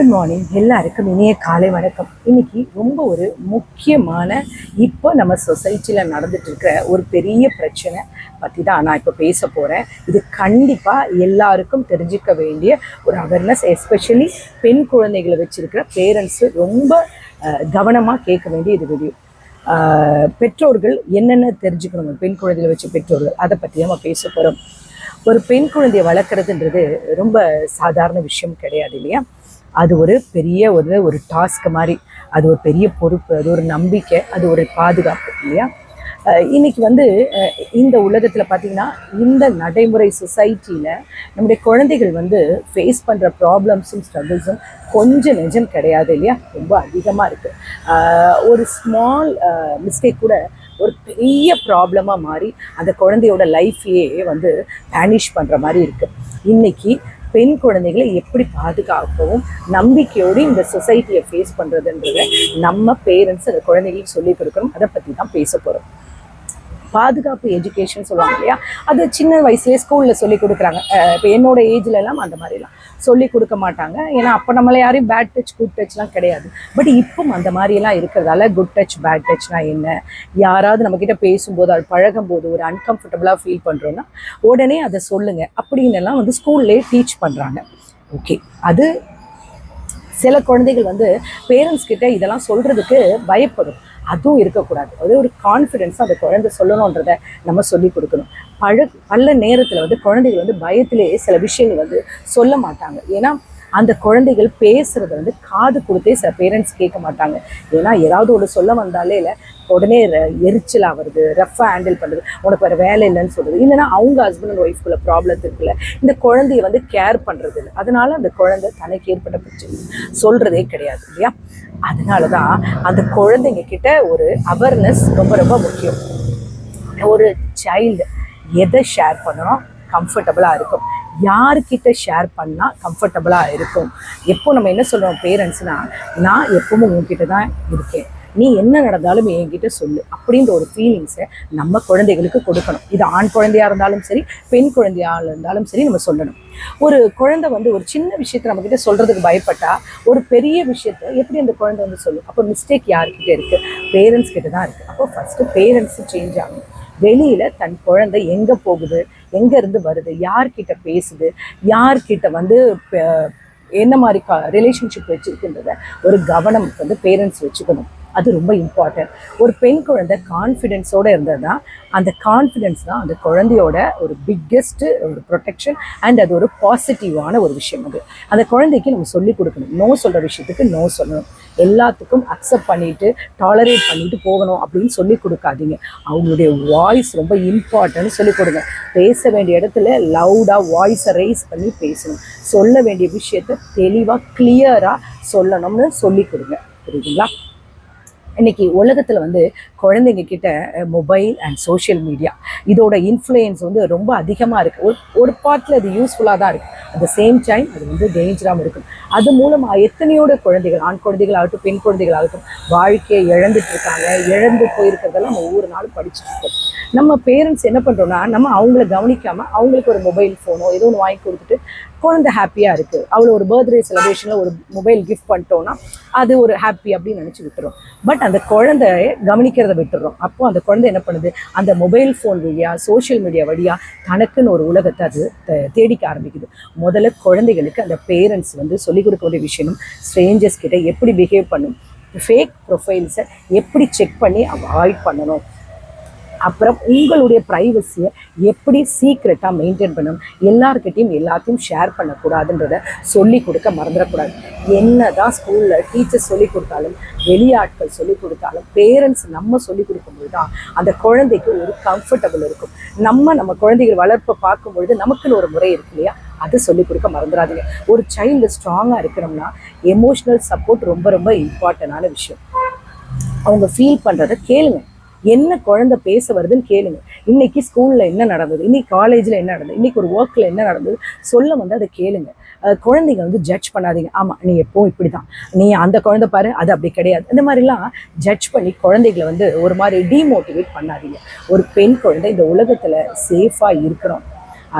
Good morning, எல்லாருக்கும் இனிய காலை வணக்கம். இன்னைக்கு ரொம்ப ஒரு முக்கியமான இப்போ நம்ம சொசைட்டியில் நடந்துட்டு இருக்கிற ஒரு பெரிய பிரச்சனை பற்றி தான் நான் இப்போ பேச போகிறேன். இது கண்டிப்பாக எல்லாருக்கும் தெரிஞ்சிக்க வேண்டிய ஒரு அவேர்னஸ். எஸ்பெஷலி பெண் குழந்தைகளை வச்சிருக்கிற பேரண்ட்ஸு ரொம்ப கவனமாக கேட்க வேண்டிய இது வீடியோ. பெற்றோர்கள் என்னென்ன தெரிஞ்சுக்கணும், பெண் குழந்தைகளை வச்சு பெற்றோர்கள், அதை பற்றி நம்ம பேச போகிறோம். ஒரு பெண் குழந்தையை வளர்க்குறதுன்றது ரொம்ப சாதாரண விஷயம் கிடையாது இல்லையா? அது ஒரு பெரிய ஒரு டாஸ்க் மாதிரி, அது ஒரு பெரிய பொறுப்பு, அது ஒரு நம்பிக்கை, அது ஒரு பாதுகாப்பு இல்லையா? இன்னைக்கு இந்த உலகத்தில் பார்த்திங்கன்னா, இந்த நடைமுறை சொசைட்டியில் நம்முடைய குழந்தைகள் ஃபேஸ் பண்ணுற ப்ராப்ளம்ஸும் ஸ்ட்ரகிள்ஸும் கொஞ்சம் நெஜம் கிடையாது இல்லையா? ரொம்ப அதிகமாக இருக்குது. ஒரு ஸ்மால் மிஸ்டேக் கூட ஒரு பெரிய ப்ராப்ளமாக மாறி அந்த குழந்தையோட லைஃப்பையே வேனிஷ் பண்ணுற மாதிரி இருக்குது. இன்றைக்கி பெண் குழந்தைகளை எப்படி பாதுகாக்கவும் நம்பிக்கையோடு இந்த சொசைட்டியை ஃபேஸ் பண்ணுறதுன்றத நம்ம பேரண்ட்ஸ் அந்த குழந்தைகளுக்கு சொல்லிக் கொடுக்கணும். அதை பற்றி தான் பேச போகிறோம். பாதுகாப்பு எஜுகேஷன் சொல்லுவாங்க இல்லையா? அது சின்ன வயசுலேயே ஸ்கூலில் சொல்லி கொடுக்குறாங்க. இப்போ என்னோட ஏஜ்லலாம் அந்த மாதிரிலாம் சொல்லி கொடுக்க மாட்டாங்க. ஏன்னா அப்போ நம்மளை யாரையும் பேட் டச் குட் டச்லாம் கிடையாது. பட் இப்போ அந்த மாதிரியெல்லாம் இருக்கிறதால குட் டச் பேட் டச்னா என்ன, யாராவது நம்மக்கிட்ட பேசும்போது அது பழகும் போது ஒரு அன்கம்ஃபர்டபுளாக ஃபீல் பண்ணுறோன்னா உடனே அதை சொல்லுங்கள் அப்படின்னெல்லாம் ஸ்கூல்லே டீச் பண்ணுறாங்க. ஓகே, அது சில குழந்தைகள் பேரண்ட்ஸ் கிட்ட இதெல்லாம் சொல்கிறதுக்கு பயப்படும். அதுவும் இருக்கக்கூடாது. அது ஒரு கான்ஃபிடென்ஸாக அந்த குழந்தை சொல்லணுன்றதை நம்ம சொல்லி கொடுக்கணும். பல நேரத்தில் குழந்தைகள் பயத்திலேயே சில விஷயங்கள் சொல்ல மாட்டாங்க. ஏன்னா அந்த குழந்தைகள் பேசுகிறத காது கொடுத்தே சில பேரண்ட்ஸ் கேட்க மாட்டாங்க. ஏன்னா ஏதாவது ஒரு சொல்ல வந்தாலே இல்லை உடனே எரிச்சலாக வருது, ரஃப்பாக ஹேண்டில் பண்ணுறது, உனக்கு வேறு வேலை இல்லைன்னு சொல்கிறது. இல்லைன்னா அவங்க ஹஸ்பண்ட் அண்ட் ஒய்ஃப்குள்ள ப்ராப்ளம் இருக்குல்ல, இந்த குழந்தைய கேர் பண்ணுறது இல்லை. அதனால அந்த குழந்தை தனக்கு ஏற்பட்ட பிரச்சனை சொல்கிறதே கிடையாது இல்லையா? அதனால தான் அந்த குழந்தைங்க கிட்ட ஒரு அவேர்னஸ் ரொம்ப ரொம்ப முக்கியம். ஒரு சைல்டு எதை ஷேர் பண்ணணும் கம்ஃபர்டபுளாக இருக்கும், யார்கிட்ட ஷேர் பண்ணால் கம்ஃபர்டபுளாக இருக்கும். எப்போ நம்ம என்ன சொல்கிறோம் பேரண்ட்ஸ்னால், நான் எப்பவும் உங்ககிட்ட தான் இருக்கேன், நீ என்ன நடந்தாலும் என்கிட்ட சொல்லு அப்படின்ற ஒரு ஃபீலிங்ஸை நம்ம குழந்தைகளுக்கு கொடுக்கணும். இது ஆண் குழந்தையாக இருந்தாலும் சரி, பெண் குழந்தையாக இருந்தாலும் சரி, நம்ம சொல்லணும். ஒரு குழந்தை ஒரு சின்ன விஷயத்தை நம்மக்கிட்ட சொல்கிறதுக்கு பயப்பட்டா ஒரு பெரிய விஷயத்தை எப்படி அந்த குழந்தை சொல்லும்? அப்போ மிஸ்டேக் யார்கிட்ட இருக்குது? பேரண்ட்ஸ் கிட்ட தான் இருக்குது. அப்போ ஃபஸ்ட்டு பேரண்ட்ஸு சேஞ்ச் ஆகணும். வெளியில் தன் குழந்தை எங்கே போகுது, எங்கேருந்து வருது, யார்கிட்ட பேசுது, யார்கிட்ட என்ன மாதிரி ரிலேஷன்ஷிப் வச்சுருக்குன்றத ஒரு கவனம் பேரண்ட்ஸ் வச்சுக்கணும். அது ரொம்ப இம்பார்ட்டன்ட். ஒரு பெண் குழந்தை கான்ஃபிடென்ஸோடு இருந்ததுன்னா அந்த கான்ஃபிடென்ஸ் தான் அந்த குழந்தையோட ஒரு பிக்கெஸ்ட்டு ஒரு ப்ரொடெக்ஷன் அண்ட் அது ஒரு பாசிட்டிவான ஒரு விஷயம். அந்த குழந்தைக்கு நம்ம சொல்லிக் கொடுக்கணும். நோ சொல்கிற விஷயத்துக்கு நோ சொல்லணும், எல்லாத்துக்கும் அக்செப்ட் பண்ணிவிட்டு டாலரேட் பண்ணிட்டு போகணும் அப்படின்னு சொல்லி கொடுக்காதீங்க. அவங்களுடைய வாய்ஸ் ரொம்ப இம்பார்ட்டன்ட் சொல்லிக் கொடுங்க. பேச வேண்டிய இடத்துல லவுடாக வாய்ஸை ரைஸ் பண்ணி பேசணும். சொல்ல வேண்டிய விஷயத்தை தெளிவாக கிளியராக சொல்லணும்னு சொல்லி கொடுங்க. புரியுதுங்களா? இன்றைக்கி உலகத்தில் குழந்தைங்க கிட்ட மொபைல் அண்ட் சோஷியல் மீடியா இதோட இன்ஃப்ளூயன்ஸ் ரொம்ப அதிகமாக இருக்குது. ஒரு பார்ட்டில் அது யூஸ்ஃபுல்லாக தான் இருக்குது. அட் த சேம் டைம் அது டேஞ்சராகவும் இருக்கும். அது மூலமாக எத்தனையோட குழந்தைகள், ஆண் குழந்தைகளாகட்டும் பெண் குழந்தைகளாகட்டும், வாழ்க்கையை இழந்துட்டுருக்காங்க. இழந்து போயிருக்கிறதெல்லாம் நம்ம ஒவ்வொரு நாளும் படிச்சுட்டு இருக்கோம். நம்ம பேரண்ட்ஸ் என்ன பண்ணுறோன்னா, நம்ம அவங்கள கவனிக்காமல் அவங்களுக்கு ஒரு மொபைல் ஃபோனோ ஏதோ ஒன்று வாங்கி கொடுத்துட்டு குழந்தை ஹாப்பியாக இருக்குது, அவ்வளோ ஒரு பர்த்டே செலிப்ரேஷனில் ஒரு மொபைல் கிஃப்ட் பண்ணிட்டோன்னா அது ஒரு ஹாப்பி அப்படின்னு நினச்சி விட்டுறோம். பட் அந்த குழந்தைய கவனிக்கிறத விட்டுடுறோம். அப்போது அந்த குழந்தை என்ன பண்ணுது, அந்த மொபைல் ஃபோன் வழியாக சோஷியல் மீடியா வழியாக தனக்குன்னு ஒரு உலகத்தை அது தேடிக்க ஆரம்பிக்குது. முதல்ல குழந்தைகளுக்கு அந்த பேரண்ட்ஸ் சொல்லிக் கொடுக்க வேண்டிய விஷயம், ஸ்ட்ரேஞ்சர்ஸ் கிட்ட எப்படி பிஹேவ் பண்ணணும், ஃபேக் ப்ரொஃபைல்ஸை எப்படி செக் பண்ணி அவாய்ட் பண்ணணும், அப்புறம் உங்களுடைய ப்ரைவசியை எப்படி சீக்ரெட்டாக மெயின்டைன் பண்ணணும், எல்லாருக்கிட்டையும் எல்லாத்தையும் ஷேர் பண்ணக்கூடாதுன்றதை சொல்லிக் கொடுக்க மறந்துடக்கூடாது. என்ன தான் ஸ்கூலில் டீச்சர்ஸ் சொல்லிக் கொடுத்தாலும், வெளியாட்கள் சொல்லிக் கொடுத்தாலும், பேரண்ட்ஸ் நம்ம சொல்லிக் கொடுக்கும்போது தான் அந்த குழந்தைக்கு ஒரு கம்ஃபர்டபுள் இருக்கும். நம்ம குழந்தைகள் வளர்ப்பை பார்க்கும்பொழுது நமக்குன்னு ஒரு முறை இருக்கு இல்லையா? அதை சொல்லிக் கொடுக்க மறந்துடாதீங்க. ஒரு சைல்டு ஸ்ட்ராங்காக இருக்கணும்னா எமோஷ்னல் சப்போர்ட் ரொம்ப ரொம்ப இம்பார்ட்டண்டான விஷயம். அவங்க ஃபீல் பண்ணுறதை கேளுங்க. என்ன குழந்தை பேச வருதுன்னு கேளுங்க. இன்றைக்கி ஸ்கூலில் என்ன நடந்தது, இன்றைக்கி காலேஜில் என்ன நடந்தது, இன்றைக்கி ஒரு ஒர்க்கில் என்ன நடந்தது சொல்ல அதை கேளுங்க. குழந்தைங்க ஜட்ஜ் பண்ணாதீங்க. ஆமாம் நீ எப்போவும் இப்படி தான், நீ அந்த குழந்தை பாரு அது அப்படி கிடையாது, இந்த மாதிரிலாம் ஜட்ஜ் பண்ணி குழந்தைகளை ஒரு மாதிரி டீமோட்டிவேட் பண்ணாதீங்க. ஒரு பெண் குழந்தை இந்த உலகத்தில் சேஃபாக இருக்கணும்.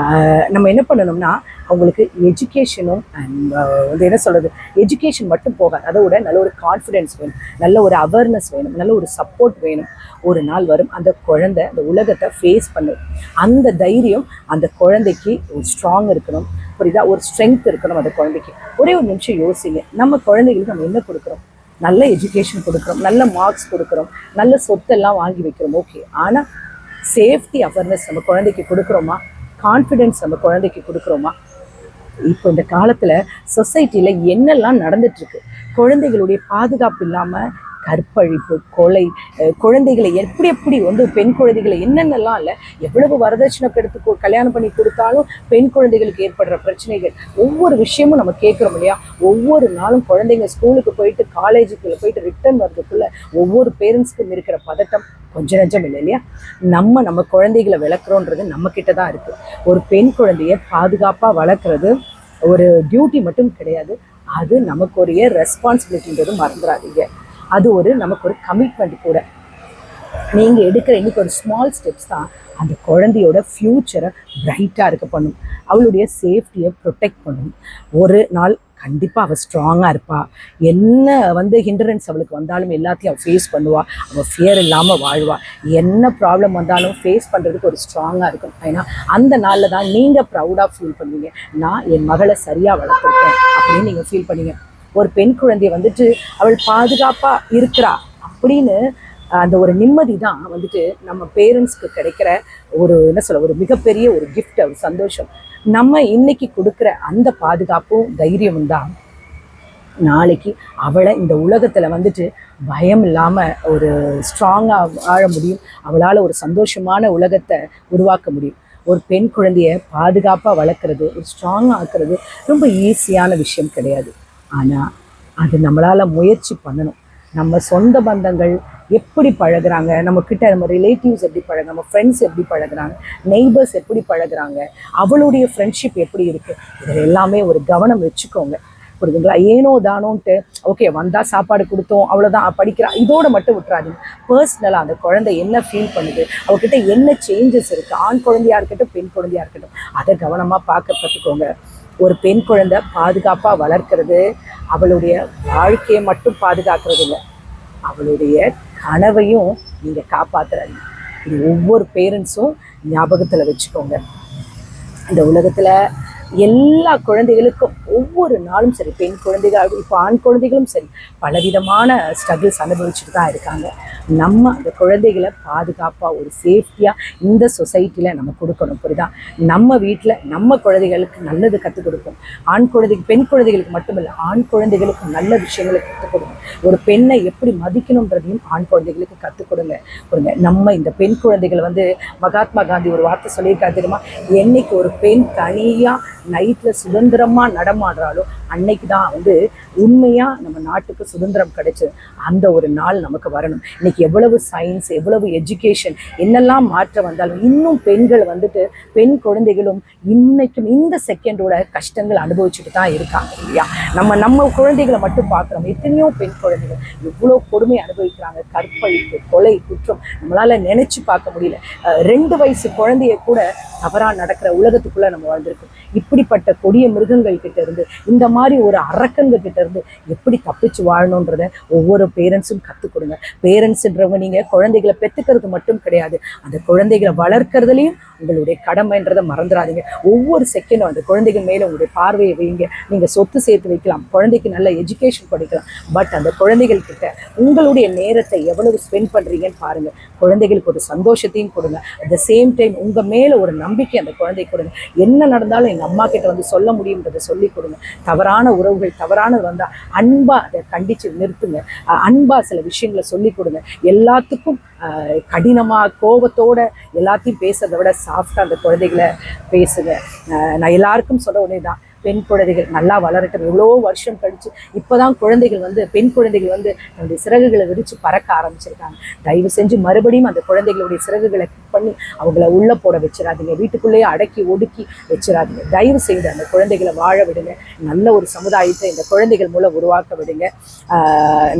நம்ம என்ன பண்ணணும்னா அவங்களுக்கு எஜுகேஷனும் அண்ட் வந்து என்ன சொல்கிறது, எஜுகேஷன் மட்டும் போகாது, அதோட நல்ல ஒரு கான்ஃபிடென்ஸ் வேணும், நல்ல ஒரு அவேர்னஸ் வேணும், நல்ல ஒரு சப்போர்ட் வேணும். ஒரு நாள் வரும் அந்த குழந்தை அந்த உலகத்தை ஃபேஸ் பண்ணும். அந்த தைரியம் அந்த குழந்தைக்கு ஒரு ஸ்ட்ராங் இருக்கணும், புரியுதா, ஒரு ஸ்ட்ரென்த் இருக்கணும் அந்த குழந்தைக்கு. ஒரே ஒரு நிமிஷம் யோசிங்க, நம்ம குழந்தைகளுக்கு நம்ம என்ன கொடுக்குறோம்? நல்ல எஜுகேஷன் கொடுக்குறோம், நல்ல மார்க்ஸ் கொடுக்குறோம், நல்ல சொத்தெல்லாம் வாங்கி வைக்கிறோம், ஓகே. ஆனால் சேஃப்டி அவேர்னஸ் நம்ம குழந்தைக்கு கொடுக்குறோமா? கான்ஃபிடென்ஸ் நம்ம குழந்தைக்கு கொடுக்குறோமா? இப்போ இந்த காலத்தில் சொசைட்டியில் என்னெல்லாம் நடந்துட்டுருக்கு, குழந்தைகளுடைய பாதுகாப்பு இல்லாமல் கற்பழிப்பு, கொலை, குழந்தைகளை எப்படி எப்படி வந்து பெண் குழந்தைகளை என்னென்னலாம் இல்லை, எவ்வளவு வரதட்சணை எடுத்து கல்யாணம் பண்ணி கொடுத்தாலும் பெண் குழந்தைகளுக்கு ஏற்படுற பிரச்சனைகள், ஒவ்வொரு விஷயமும் நம்ம கேட்குறோம் இல்லையா? ஒவ்வொரு நாளும் குழந்தைங்க ஸ்கூலுக்கு போயிட்டு காலேஜுக்குள்ளே போயிட்டு ரிட்டர்ன் வர்றதுக்குள்ள ஒவ்வொரு பேரண்ட்ஸ்க்கும் இருக்கிற பதட்டம் கொஞ்சம் நஞ்சம் இல்லை இல்லையா? நம்ம குழந்தைகளை வளர்க்குறோன்றது நம்ம கிட்ட தான் இருக்குது. ஒரு பெண் குழந்தைய பாதுகாப்பாக வளர்க்குறது ஒரு டியூட்டி மட்டும் கிடையாது, அது நமக்கு ஒரு ரெஸ்பான்சிபிலிட்டின்றது மறந்துடாதீங்க. அது நமக்கு ஒரு கமிட்மெண்ட் கூட. நீங்கள் எடுக்கிற இன்னைக்கு ஒரு ஸ்மால் ஸ்டெப்ஸ் தான் அந்த குழந்தையோட ஃப்யூச்சரை பிரைட்டாக இருக்க பண்ணும், அவளுடைய சேஃப்டியை ப்ரொடெக்ட் பண்ணும். ஒரு நாள் கண்டிப்பாக அவள் ஸ்ட்ராங்காக இருப்பாள். என்ன வந்து ஹிண்டரன்ஸ் அவளுக்கு வந்தாலும் எல்லாத்தையும் அவள் ஃபேஸ் பண்ணுவாள். அவள் ஃபியர் இல்லாமல் வாழ்வாள். என்ன ப்ராப்ளம் வந்தாலும் ஃபேஸ் பண்ணுறதுக்கு ஒரு ஸ்ட்ராங்காக இருக்கும். ஏன்னா அந்த நாளில் தான் நீங்கள் ப்ரௌடாக ஃபீல் பண்ணுவீங்க, நான் என் மகளை சரியாக வளர்த்துருக்கேன் அப்படின்னு நீங்கள் ஃபீல் பண்ணுவீங்க. ஒரு பெண் குழந்தைய வந்துட்டு அவள் பாதுகாப்பாக இருக்கிறா அப்படின்னு அந்த ஒரு நிம்மதி தான் வந்துட்டு நம்ம பேரண்ட்ஸ்க்கு கிடைக்கிற ஒரு என்ன சொல்ல ஒரு மிகப்பெரிய ஒரு கிஃப்ட், ஒரு சந்தோஷம். நம்ம இன்னைக்கு கொடுக்குற அந்த பாதுகாப்பும் தைரியமும் தான் நாளைக்கு அவளை இந்த உலகத்தில் வந்துட்டு பயம் இல்லாமல் ஒரு ஸ்ட்ராங்காக வாழ முடியும், அவளால் ஒரு சந்தோஷமான உலகத்தை உருவாக்க முடியும். ஒரு பெண் குழந்தைய பாதுகாப்பாக வளர்க்குறது, ஒரு ஸ்ட்ராங்காக ஆக்குறது ரொம்ப ஈஸியான விஷயம் கிடையாது. ஆனால் அது நம்மளால் முயற்சி பண்ணணும். நம்ம சொந்த பந்தங்கள் எப்படி பழகுறாங்க, நம்மக்கிட்ட நம்ம ரிலேட்டிவ்ஸ் எப்படி பழகுறாங்க, நம்ம ஃப்ரெண்ட்ஸ் எப்படி பழகுறாங்க, நெய்பர்ஸ் எப்படி பழகுறாங்க, அவளுடைய ஃப்ரெண்ட்ஷிப் எப்படி இருக்குது, இதில் எல்லாமே ஒரு கவனம் வச்சுக்கோங்க, புரியுதுங்களா? ஏனோ தானோன்ட்டு ஓகே வந்தால் சாப்பாடு கொடுத்தோம் அவ்வளோதான் படிக்கிறா இதோடு மட்டும் விட்டுறாதீங்க. பர்சனலாக அந்த குழந்தை என்ன ஃபீல் பண்ணுது, அவகிட்ட என்ன சேஞ்சஸ் இருக்குது, ஆண் குழந்தையாக இருக்கட்டும் பெண் குழந்தையாக இருக்கட்டும், அதை கவனமாக பார்க்க கற்றுக்கோங்க. ஒரு பெண் குழந்தை பாதுகாப்பாக வளர்க்குறது அவளுடைய வாழ்க்கையை மட்டும் பாதுகாக்கிறது இல்லை, அவளுடைய கனவையும் நீங்கள் காப்பாற்றுறாங்க. இது ஒவ்வொரு பேரண்ட்ஸும் ஞாபகத்தில் வச்சுக்கோங்க. இந்த உலகத்தில் எல்லா குழந்தைகளுக்கும் ஒவ்வொரு நாளும் சரி, பெண் குழந்தைகள் இப்போ ஆண் குழந்தைகளும் சரி, பலவிதமான ஸ்ட்ரகிள்ஸ் அனுபவிச்சுட்டு தான் இருக்காங்க. நம்ம அந்த குழந்தைகளை பாதுகாப்பாக ஒரு சேஃப்டியாக இந்த சொசைட்டியில் நம்ம கொடுக்கணும், புரியுதா? நம்ம வீட்டில் நம்ம குழந்தைகளுக்கு நல்லது கற்றுக் கொடுக்கும். ஆண் குழந்தைக்கு பெண் குழந்தைகளுக்கு மட்டுமில்லை, ஆண் குழந்தைகளுக்கு நல்ல விஷயங்களை கற்றுக் கொடுங்க. ஒரு பெண்ணை எப்படி மதிக்கணுன்றதையும் ஆண் குழந்தைகளுக்கு கற்றுக் கொடுங்க. நம்ம இந்த பெண் குழந்தைகள் வந்து மகாத்மா காந்தி ஒரு வார்த்தை சொல்லியிருக்காரு தெரியுமா? என்னைக்கு ஒரு பெண் தனியாக நைட்டில் சுதந்திரமாக நடமாடுறாலோ அன்னைக்கு தான் வந்து உண்மையாக நம்ம நாட்டுக்கு சுதந்திரம் கிடைச்சது. அந்த ஒரு நாள் நமக்கு வரணும். இன்னைக்கு எவ்வளவு சயின்ஸ், எவ்வளவு எஜுகேஷன், என்னெல்லாம் மாற்றம் வந்தாலும் இன்னும் பெண்கள் வந்துட்டு பெண் குழந்தைகளும் இன்னைக்கும் இந்த செகண்டோட கஷ்டங்கள் அனுபவிச்சுட்டு தான் இருக்காங்க இல்லையா? நம்ம குழந்தைகளை மட்டும் பார்க்குறோம், எத்தனையோ பெண் குழந்தைகள் எவ்வளோ கொடுமை அனுபவிக்கிறாங்க. கற்பழிப்பு, கொலை, குற்றம் நம்மளால் நினச்சி பார்க்க முடியல. 2 வயசு குழந்தைய கூட தவறாக நடக்கிற உலகத்துக்குள்ளே நம்ம வாழ்ந்திருக்கோம். இப்படிப்பட்ட கொடிய மிருகங்கள் கிட்ட இருந்து, இந்த மாதிரி ஒரு அரக்கங்கள் கிட்ட இருந்து எப்படி தப்பிச்சு வாழணுன்றத ஒவ்வொரு பேரண்ட்ஸும் கற்றுக் கொடுங்க. பேரண்ட்ஸுன்றவங்க நீங்கள் குழந்தைகளை பெற்றுக்கிறது மட்டும் கிடையாது, அந்த குழந்தைகளை வளர்க்கறதுலையும் உங்களுடைய கடமைன்றதை மறந்துடாதீங்க. ஒவ்வொரு செகண்டும் அந்த குழந்தைகள் மேலே உங்களுடைய பார்வையை வைங்க. நீங்கள் சொத்து சேர்த்து வைக்கலாம், குழந்தைக்கு நல்ல எஜுகேஷன் படிக்கலாம், பட் அந்த குழந்தைகள் கிட்ட உங்களுடைய நேரத்தை எவ்வளவு ஸ்பெண்ட் பண்ணுறீங்கன்னு பாருங்கள். குழந்தைகளுக்கு ஒரு சந்தோஷத்தையும் கொடுங்க. அட் த சேம் டைம் உங்கள் மேலே ஒரு நம்பிக்கை அந்த குழந்தைக்கு கொடுங்க. என்ன நடந்தாலும் எங்கள் அம்மா கிட்ட வந்து சொல்ல முடியுன்றதை சொல்லி கொடுங்க. தவறான உறவுகள் தவறானது வந்தால் அன்பாக அதை கண்டித்து நிறுத்துங்க. அன்பாக சில விஷயங்களை சொல்லி கொடுங்க. எல்லாத்துக்கும் கடினமாக கோபத்தோடு எல்லாத்தையும் பேசுறதை விட சாஃப்டாக அந்த குழந்தைகளை பேசுங்க. நான் எல்லாருக்கும் சொல்ல உடனே தான், பெண் குழந்தைகள் நல்லா வளரட்டும். எவ்வளோ வருஷம் கழிச்சு இப்போதான் குழந்தைகள் வந்து பெண் குழந்தைகள் வந்து தன்னுடைய சிறகுகளை விரித்து பறக்க ஆரம்பிச்சிருக்காங்க. தயவு செஞ்சு மறுபடியும் அந்த குழந்தைகளுடைய சிறகுகளை கிக் பண்ணி அவங்கள உள்ளே போட வச்சிடாதீங்க. வீட்டுக்குள்ளேயே அடக்கி ஒடுக்கி வச்சிடாதீங்க. தயவு செய்து அந்த குழந்தைகளை வாழ விடுங்க. நல்ல ஒரு சமுதாயத்தை இந்த குழந்தைகள் மூலம் உருவாக்க விடுங்க.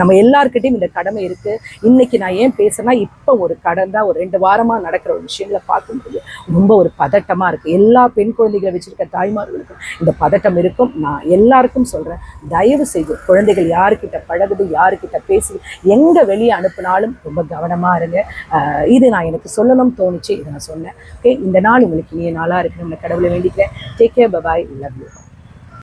நம்ம எல்லாருக்கிட்டையும் இந்த கடமை இருக்குது. இன்னைக்கு நான் ஏன் பேசுறேன்னா, இப்போ ஒரு கடந்தா ஒரு 2 வாரமாக நடக்கிற ஒரு விஷயங்களை பார்க்கும்போது ரொம்ப ஒரு பதட்டமாக இருக்குது. எல்லா பெண் குழந்தைகளை வச்சிருக்க தாய்மார்களுக்கும் இந்த பதட்டம் இருக்கும். நான் எல்லாருக்கும் சொல்கிறேன், தயவு செய்து குழந்தைகள் யாருக்கிட்ட பழகுது, யாருக்கிட்ட பேசுது, எங்கே வெளியே அனுப்பினாலும் ரொம்ப கவனமாக இருங்க. இது நான் எனக்கு சொல்லணும்னு தோணுச்சு, இதை நான் சொன்னேன். ஓகே, இந்த நாள் உங்களுக்கு இனிய நாளாக இருக்கணும்னு கடவுளை வேண்டிக்கிறேன். Take care, bye, love you.